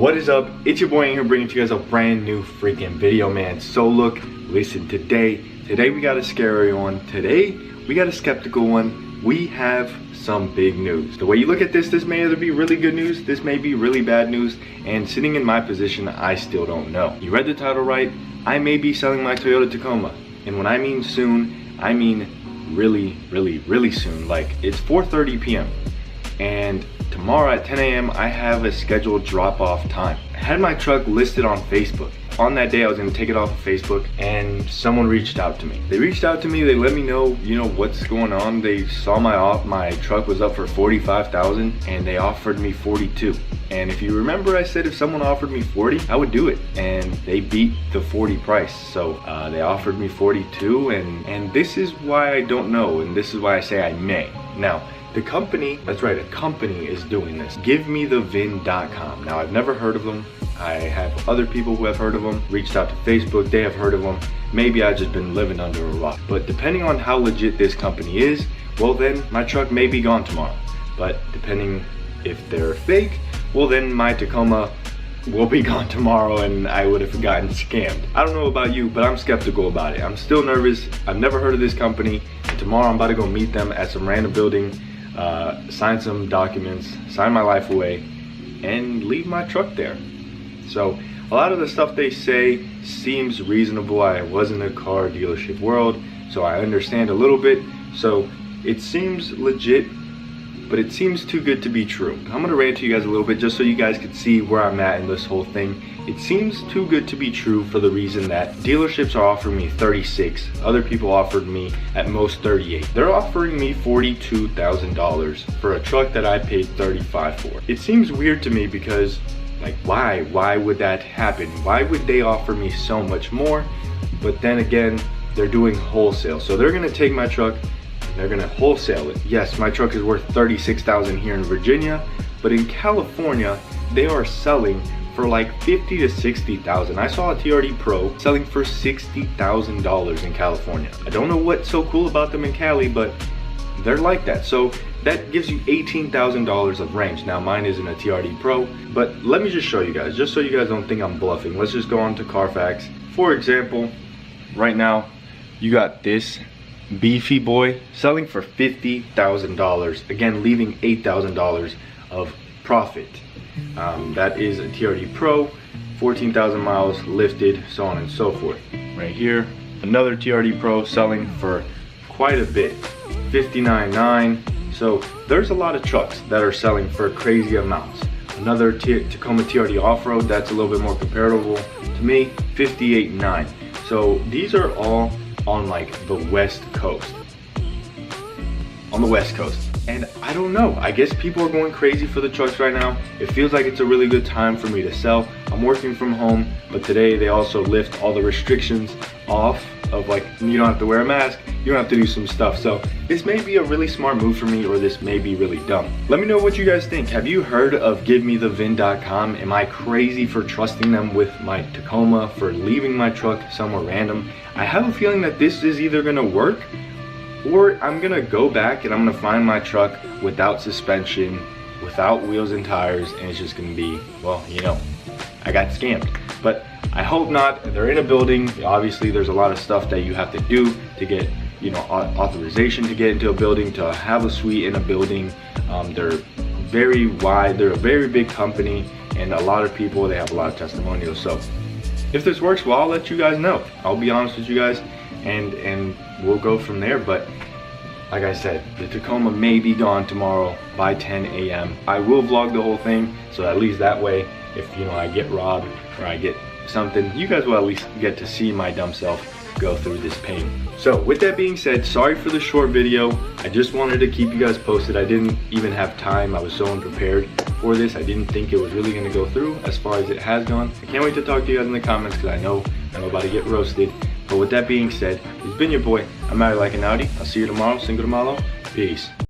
What is up? It's your boy Aing here, bringing to you guys a brand new freaking video, man. So look, listen, today we got a scary one. Today we got a skeptical one. We have some big news. The way you look at this may either be really good news, this may be really bad news, and sitting in my position, I still don't know. You read the title right. I may be selling my Toyota Tacoma, and when I mean soon, I mean really soon. Like, it's 4:30 p.m. and tomorrow at 10 a.m. I have a scheduled drop-off time. I had my truck listed on Facebook. On that day I was gonna take it off of Facebook, and someone reached out to me. They reached out to me, they let me know, what's going on. They saw my truck was up for $45,000 and they offered me $42,000. And if you remember, I said if someone offered me $40,000, I would do it. And they beat the $40,000 price. So they offered me $42,000, and this is why I don't know, and this is why I say I may. Now, the company, that's right, a company is doing this. GiveMeTheVin.com. Now, I've never heard of them. I have other people who have heard of them, reached out to Facebook, they have heard of them. Maybe I've just been living under a rock. But depending on how legit this company is, well then, my truck may be gone tomorrow. But depending if they're fake, well then my Tacoma will be gone tomorrow and I would have gotten scammed. I don't know about you, but I'm skeptical about it. I'm still nervous. I've never heard of this company. And tomorrow I'm about to go meet them at some random building, sign some documents, sign my life away, and leave my truck there. So a lot of the stuff they say seems reasonable. I was in the car dealership world, so I understand a little bit. So it seems legit, but it seems too good to be true. I'm gonna rant to you guys a little bit just so you guys can see where I'm at in this whole thing. It seems too good to be true for the reason that dealerships are offering me $36,000. Other people offered me at most $38,000. They're offering me $42,000 for a truck that I paid $35,000 for. It seems weird to me because, like, why would that happen? Why would they offer me so much more? But then again, they're doing wholesale. So they're gonna take my truck, they're gonna wholesale it. Yes, my truck is worth $36,000 here in Virginia, but in California, they are selling for like $50,000 to $60,000. I saw a TRD Pro selling for $60,000 in California. I don't know what's so cool about them in Cali, but they're like that. So that gives you $18,000 of range. Now mine isn't a TRD Pro, but let me just show you guys, just so you guys don't think I'm bluffing. Let's just go on to Carfax. For example, right now, you got this beefy boy selling for $50,000. Again, leaving $8,000 of profit. That is a TRD Pro, 14,000 miles lifted, so on and so forth. Right here, another TRD Pro selling for quite a bit, $59,900. So there's a lot of trucks that are selling for crazy amounts. Another Tacoma TRD Offroad, that's a little bit more comparable to me, $58,900. So these are all on like the West Coast. On the West Coast. And I don't know, I guess people are going crazy for the trucks right now. It feels like it's a really good time for me to sell. I'm working from home, but today they also lift all the restrictions off of, like, you don't have to wear a mask, you don't have to do some stuff. So this may be a really smart move for me, or this may be really dumb. Let me know what you guys think. Have you heard of GiveMeTheVin.com? Am I crazy for trusting them with my Tacoma, for leaving my truck somewhere random? I have a feeling that this is either gonna work, or I'm gonna go back and I'm gonna find my truck without suspension, without wheels and tires, and it's just gonna be, well, I got scammed. But I hope not. They're in a building. Obviously, there's a lot of stuff that you have to do to get, authorization to get into a building, to have a suite in a building. They're very wide. They're a very big company, and a lot of people, they have a lot of testimonials. So if this works, well, I'll let you guys know. I'll be honest with you guys, and we'll go from there. But like I said, the Tacoma may be gone tomorrow by 10 a.m. I will vlog the whole thing, so at least that way, if I get robbed or I get something, you guys will at least get to see my dumb self go through this pain. So with that being said, sorry for the short video. I just wanted to keep you guys posted. I didn't even have time. I was so unprepared for this. I didn't think it was really going to go through as far as it has gone. I can't wait to talk to you guys in the comments, because I know I'm about to get roasted. But with that being said, it's been your boy. I'm out like an Audi. I'll see you tomorrow. Cinco de Malo. Peace.